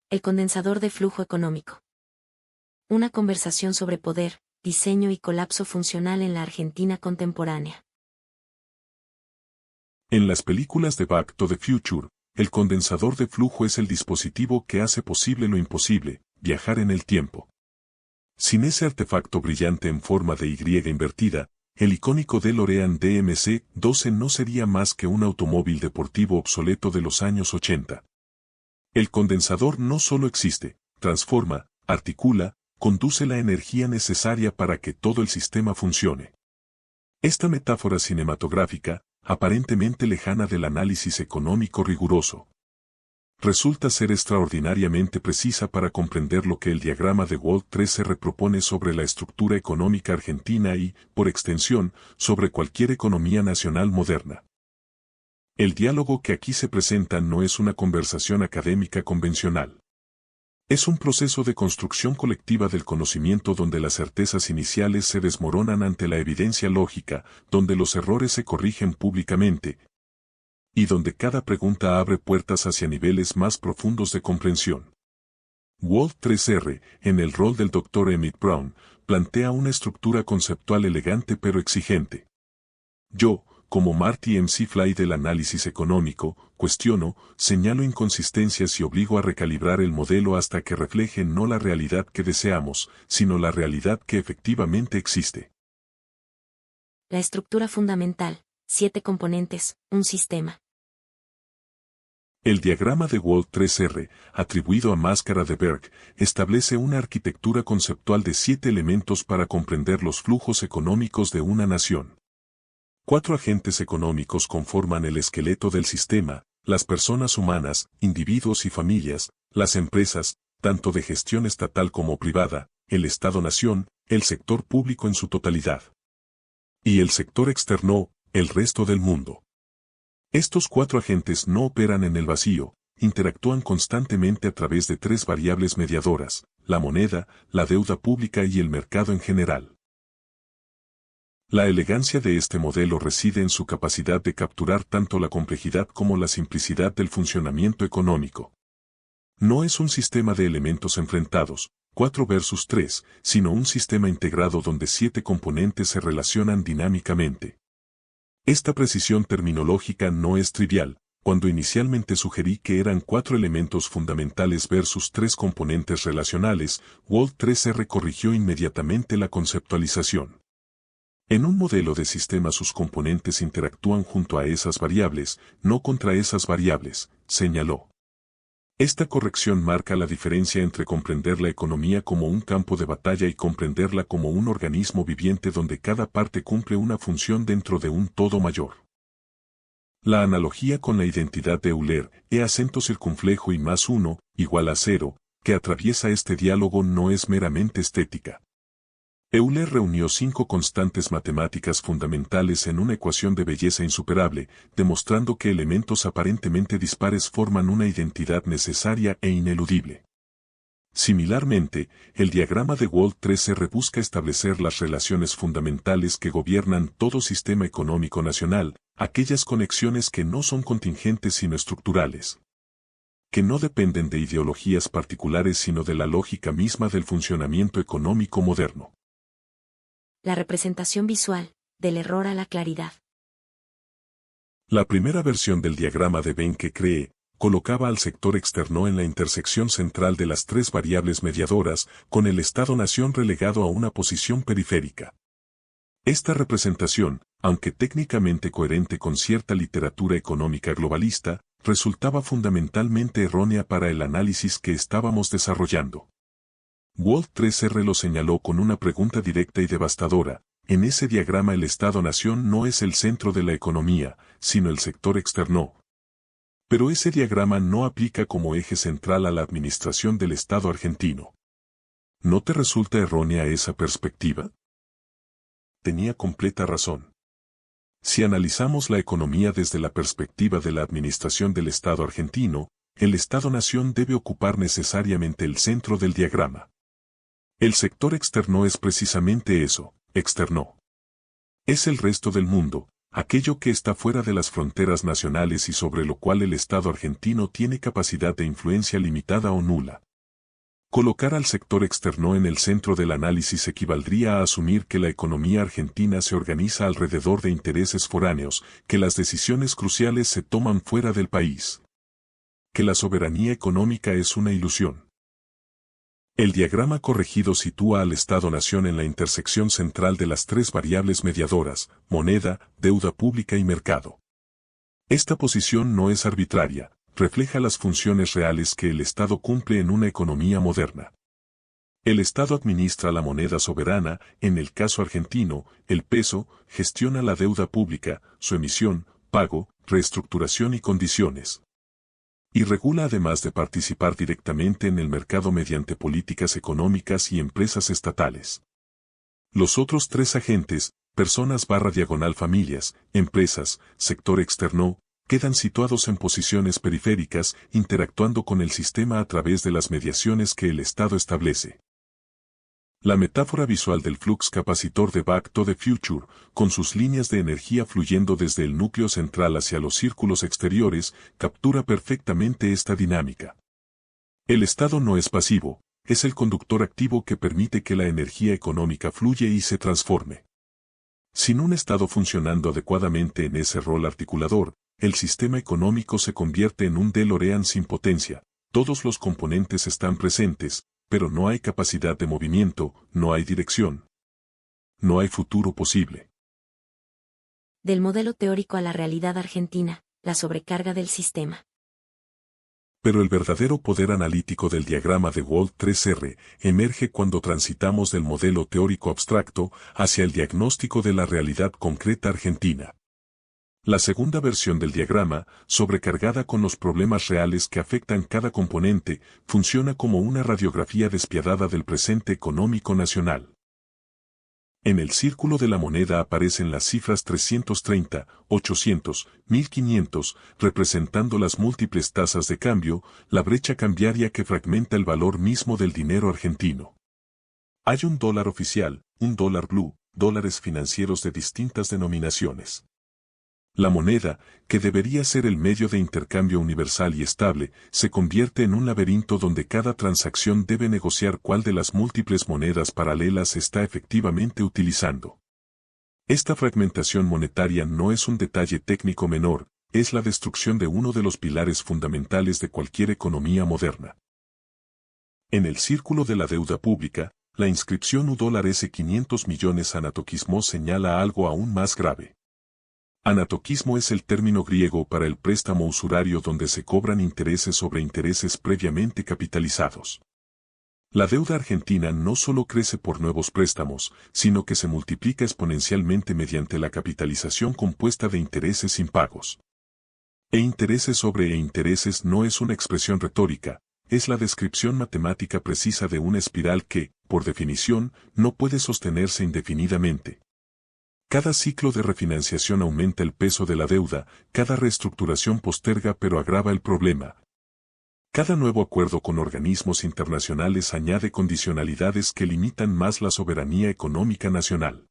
El condensador de flujo económico. Una conversación sobre poder, diseño y colapso funcional en la Argentina contemporánea. En las películas de Back to the Future, el condensador de flujo es el dispositivo que hace posible lo imposible, viajar en el tiempo. Sin ese artefacto brillante en forma de Y invertida, el icónico DeLorean DMC-12 no sería más que un automóvil deportivo obsoleto de los años 80. El condensador no solo existe, transforma, articula, conduce la energía necesaria para que todo el sistema funcione. Esta metáfora cinematográfica, aparentemente lejana del análisis económico riguroso, resulta ser extraordinariamente precisa para comprender lo que el diagrama de Walt 3R propone sobre la estructura económica argentina y, por extensión, sobre cualquier economía nacional moderna. El diálogo que aquí se presenta no es una conversación académica convencional. Es un proceso de construcción colectiva del conocimiento donde las certezas iniciales se desmoronan ante la evidencia lógica, donde los errores se corrigen públicamente, y donde cada pregunta abre puertas hacia niveles más profundos de comprensión. Walt 3R, en el rol del Dr. Emmett Brown, plantea una estructura conceptual elegante pero exigente. Yo, como Marty McFly del análisis económico, cuestiono, señalo inconsistencias y obligo a recalibrar el modelo hasta que refleje no la realidad que deseamos, sino la realidad que efectivamente existe. La estructura fundamental, 7 componentes, un sistema. El diagrama de Walt 3R, atribuido a Máscara de Berg, establece una arquitectura conceptual de 7 elementos para comprender los flujos económicos de una nación. 4 agentes económicos conforman el esqueleto del sistema: las personas humanas, individuos y familias, las empresas, tanto de gestión estatal como privada, el Estado-nación, el sector público en su totalidad. Y el sector externo, el resto del mundo. Estos 4 agentes no operan en el vacío, interactúan constantemente a través de 3 variables mediadoras: la moneda, la deuda pública y el mercado en general. La elegancia de este modelo reside en su capacidad de capturar tanto la complejidad como la simplicidad del funcionamiento económico. No es un sistema de elementos enfrentados, 4 versus 3, sino un sistema integrado donde 7 componentes se relacionan dinámicamente. Esta precisión terminológica no es trivial. Cuando inicialmente sugerí que eran 4 elementos fundamentales versus 3 componentes relacionales, Walt 3R corrigió inmediatamente la conceptualización. En un modelo de sistema sus componentes interactúan junto a esas variables, no contra esas variables, señaló. Esta corrección marca la diferencia entre comprender la economía como un campo de batalla y comprenderla como un organismo viviente donde cada parte cumple una función dentro de un todo mayor. La analogía con la identidad de Euler, E acento circunflejo y más 1, igual a 0, que atraviesa este diálogo no es meramente estética. Euler reunió 5 constantes matemáticas fundamentales en una ecuación de belleza insuperable, demostrando que elementos aparentemente dispares forman una identidad necesaria e ineludible. Similarmente, el diagrama de Walt 3R busca establecer las relaciones fundamentales que gobiernan todo sistema económico nacional, aquellas conexiones que no son contingentes sino estructurales, que no dependen de ideologías particulares sino de la lógica misma del funcionamiento económico moderno. La representación visual, del error a la claridad. La primera versión del diagrama de Venn que cree, colocaba al sector externo en la intersección central de las 3 variables mediadoras, con el Estado-nación relegado a una posición periférica. Esta representación, aunque técnicamente coherente con cierta literatura económica globalista, resultaba fundamentalmente errónea para el análisis que estábamos desarrollando. Walt 3R lo señaló con una pregunta directa y devastadora: en ese diagrama el Estado-nación no es el centro de la economía, sino el sector externo. Pero ese diagrama no aplica como eje central a la administración del Estado argentino. ¿No te resulta errónea esa perspectiva? Tenía completa razón. Si analizamos la economía desde la perspectiva de la administración del Estado argentino, el Estado-nación debe ocupar necesariamente el centro del diagrama. El sector externo es precisamente eso, externo. Es el resto del mundo, aquello que está fuera de las fronteras nacionales y sobre lo cual el Estado argentino tiene capacidad de influencia limitada o nula. Colocar al sector externo en el centro del análisis equivaldría a asumir que la economía argentina se organiza alrededor de intereses foráneos, que las decisiones cruciales se toman fuera del país, que la soberanía económica es una ilusión. El diagrama corregido sitúa al Estado-nación en la intersección central de las tres variables mediadoras, moneda, deuda pública y mercado. Esta posición no es arbitraria, refleja las funciones reales que el Estado cumple en una economía moderna. El Estado administra la moneda soberana, en el caso argentino, el peso, gestiona la deuda pública, su emisión, pago, reestructuración y condiciones. Y regula además de participar directamente en el mercado mediante políticas económicas y empresas estatales. Los otros tres agentes, personas/familias, empresas, sector externo, quedan situados en posiciones periféricas, interactuando con el sistema a través de las mediaciones que el Estado establece. La metáfora visual del flux capacitor de Back to the Future, con sus líneas de energía fluyendo desde el núcleo central hacia los círculos exteriores, captura perfectamente esta dinámica. El Estado no es pasivo, es el conductor activo que permite que la energía económica fluya y se transforme. Sin un Estado funcionando adecuadamente en ese rol articulador, el sistema económico se convierte en un DeLorean sin potencia, todos los componentes están presentes, pero no hay capacidad de movimiento, no hay dirección. No hay futuro posible. Del modelo teórico a la realidad argentina, la sobrecarga del sistema. Pero el verdadero poder analítico del diagrama de Wald 3R emerge cuando transitamos del modelo teórico abstracto hacia el diagnóstico de la realidad concreta argentina. La segunda versión del diagrama, sobrecargada con los problemas reales que afectan cada componente, funciona como una radiografía despiadada del presente económico nacional. En el círculo de la moneda aparecen las cifras 330, 800, 1500, representando las múltiples tasas de cambio, la brecha cambiaria que fragmenta el valor mismo del dinero argentino. Hay un dólar oficial, un dólar blue, dólares financieros de distintas denominaciones. La moneda, que debería ser el medio de intercambio universal y estable, se convierte en un laberinto donde cada transacción debe negociar cuál de las múltiples monedas paralelas está efectivamente utilizando. Esta fragmentación monetaria no es un detalle técnico menor, es la destrucción de uno de los pilares fundamentales de cualquier economía moderna. En el círculo de la deuda pública, la inscripción $S 500 millones anatoquismo señala algo aún más grave. Anatoquismo es el término griego para el préstamo usurario donde se cobran intereses sobre intereses previamente capitalizados. La deuda argentina no solo crece por nuevos préstamos, sino que se multiplica exponencialmente mediante la capitalización compuesta de intereses impagos. Intereses sobre intereses no es una expresión retórica, es la descripción matemática precisa de una espiral que, por definición, no puede sostenerse indefinidamente. Cada ciclo de refinanciación aumenta el peso de la deuda, cada reestructuración posterga pero agrava el problema. Cada nuevo acuerdo con organismos internacionales añade condicionalidades que limitan más la soberanía económica nacional.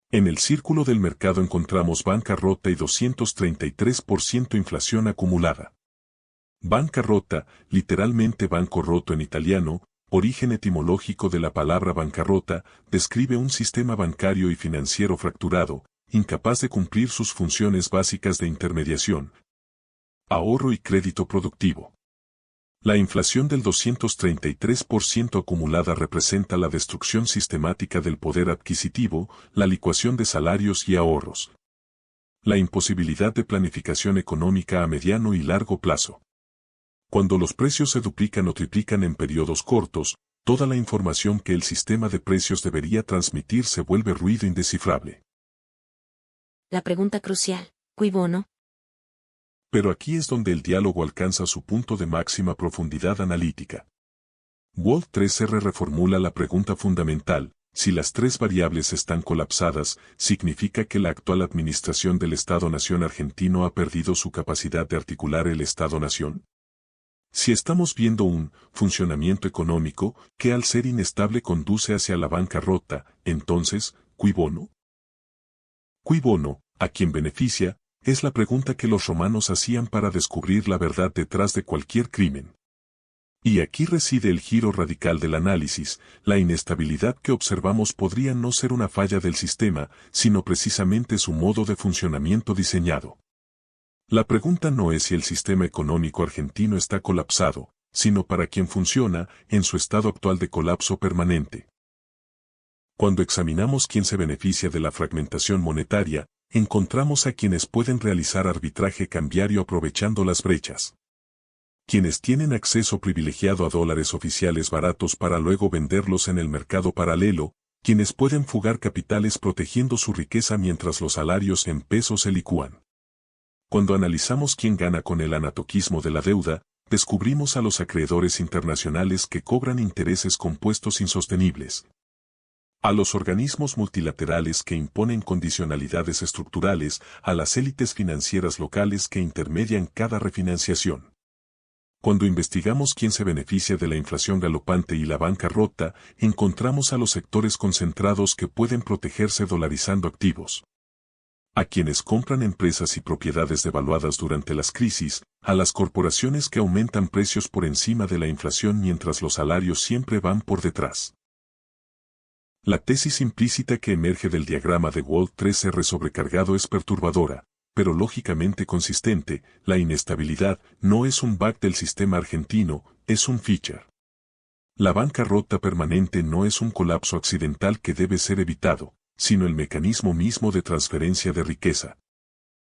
En el círculo del mercado encontramos bancarrota y 233% inflación acumulada. Bancarrota, literalmente banco roto en italiano, origen etimológico de la palabra bancarrota, describe un sistema bancario y financiero fracturado, incapaz de cumplir sus funciones básicas de intermediación, ahorro y crédito productivo. La inflación del 233% acumulada representa la destrucción sistemática del poder adquisitivo, la licuación de salarios y ahorros. La imposibilidad de planificación económica a mediano y largo plazo. Cuando los precios se duplican o triplican en periodos cortos, toda la información que el sistema de precios debería transmitir se vuelve ruido indescifrable. La pregunta crucial, ¿cui bono? Pero aquí es donde el diálogo alcanza su punto de máxima profundidad analítica. Wald 3R reformula la pregunta fundamental: si las tres variables están colapsadas, ¿significa que la actual administración del Estado-Nación argentino ha perdido su capacidad de articular el Estado-Nación? Si estamos viendo un funcionamiento económico que al ser inestable conduce hacia la bancarrota, entonces, ¿cui bono? Cui bono, ¿A quién beneficia? Es la pregunta que los romanos hacían para descubrir la verdad detrás de cualquier crimen. Y aquí reside el giro radical del análisis. La inestabilidad que observamos podría no ser una falla del sistema, sino precisamente su modo de funcionamiento diseñado. La pregunta no es si el sistema económico argentino está colapsado, sino para quién funciona en su estado actual de colapso permanente. Cuando examinamos quién se beneficia de la fragmentación monetaria, encontramos a quienes pueden realizar arbitraje cambiario aprovechando las brechas. Quienes tienen acceso privilegiado a dólares oficiales baratos para luego venderlos en el mercado paralelo, quienes pueden fugar capitales protegiendo su riqueza mientras los salarios en pesos se licúan. Cuando analizamos quién gana con el anatoquismo de la deuda, descubrimos a los acreedores internacionales que cobran intereses compuestos insostenibles. A los organismos multilaterales que imponen condicionalidades estructurales, a las élites financieras locales que intermedian cada refinanciación. Cuando investigamos quién se beneficia de la inflación galopante y la bancarrota, encontramos a los sectores concentrados que pueden protegerse dolarizando activos. A quienes compran empresas y propiedades devaluadas durante las crisis, a las corporaciones que aumentan precios por encima de la inflación mientras los salarios siempre van por detrás. La tesis implícita que emerge del diagrama de Wall 3R sobrecargado es perturbadora, pero lógicamente consistente. La inestabilidad no es un bug del sistema argentino, es un feature. La bancarrota permanente no es un colapso accidental que debe ser evitado, sino el mecanismo mismo de transferencia de riqueza.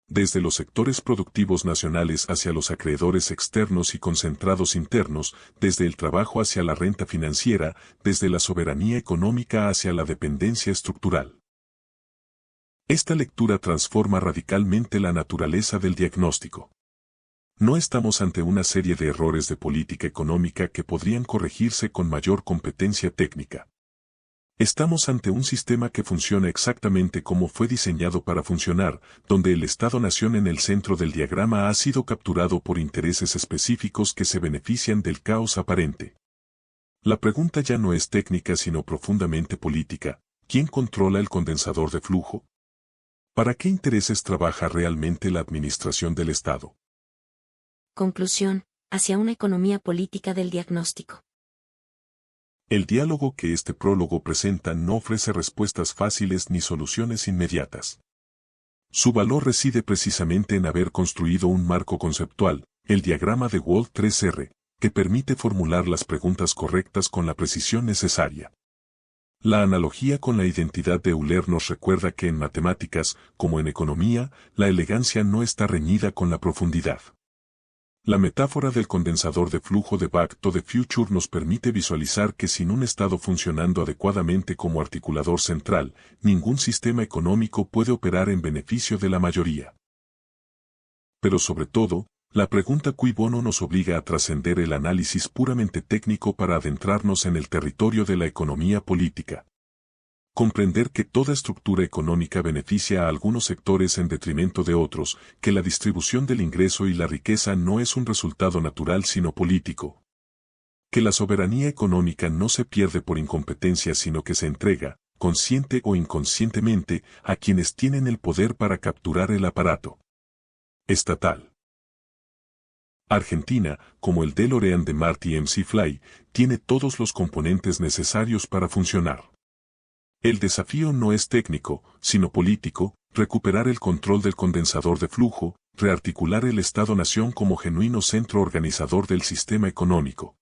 Desde los sectores productivos nacionales hacia los acreedores externos y concentrados internos, desde el trabajo hacia la renta financiera, desde la soberanía económica hacia la dependencia estructural. Esta lectura transforma radicalmente la naturaleza del diagnóstico. No estamos ante una serie de errores de política económica que podrían corregirse con mayor competencia técnica. Estamos ante un sistema que funciona exactamente como fue diseñado para funcionar, donde el Estado-nación en el centro del diagrama ha sido capturado por intereses específicos que se benefician del caos aparente. La pregunta ya no es técnica sino profundamente política. ¿Quién controla el condensador de flujo? ¿Para qué intereses trabaja realmente la administración del Estado? Conclusión, hacia una economía política del diagnóstico. El diálogo que este prólogo presenta no ofrece respuestas fáciles ni soluciones inmediatas. Su valor reside precisamente en haber construido un marco conceptual, el diagrama de Wall 3R, que permite formular las preguntas correctas con la precisión necesaria. La analogía con la identidad de Euler nos recuerda que en matemáticas, como en economía, la elegancia no está reñida con la profundidad. La metáfora del condensador de flujo de Back to the Future nos permite visualizar que sin un Estado funcionando adecuadamente como articulador central, ningún sistema económico puede operar en beneficio de la mayoría. Pero sobre todo, la pregunta cui bono nos obliga a trascender el análisis puramente técnico para adentrarnos en el territorio de la economía política. Comprender que toda estructura económica beneficia a algunos sectores en detrimento de otros, que la distribución del ingreso y la riqueza no es un resultado natural sino político. Que la soberanía económica no se pierde por incompetencia sino que se entrega, consciente o inconscientemente, a quienes tienen el poder para capturar el aparato estatal. Argentina, como el DeLorean de Marty McFly, tiene todos los componentes necesarios para funcionar. El desafío no es técnico, sino político, recuperar el control del condensador de flujo, rearticular el Estado-nación como genuino centro organizador del sistema económico.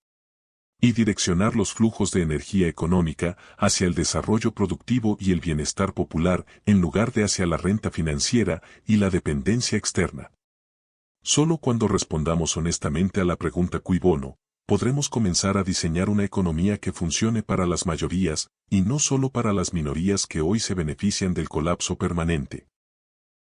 Y direccionar los flujos de energía económica hacia el desarrollo productivo y el bienestar popular en lugar de hacia la renta financiera y la dependencia externa. Solo cuando respondamos honestamente a la pregunta cui bono, podremos comenzar a diseñar una economía que funcione para las mayorías, y no solo para las minorías que hoy se benefician del colapso permanente.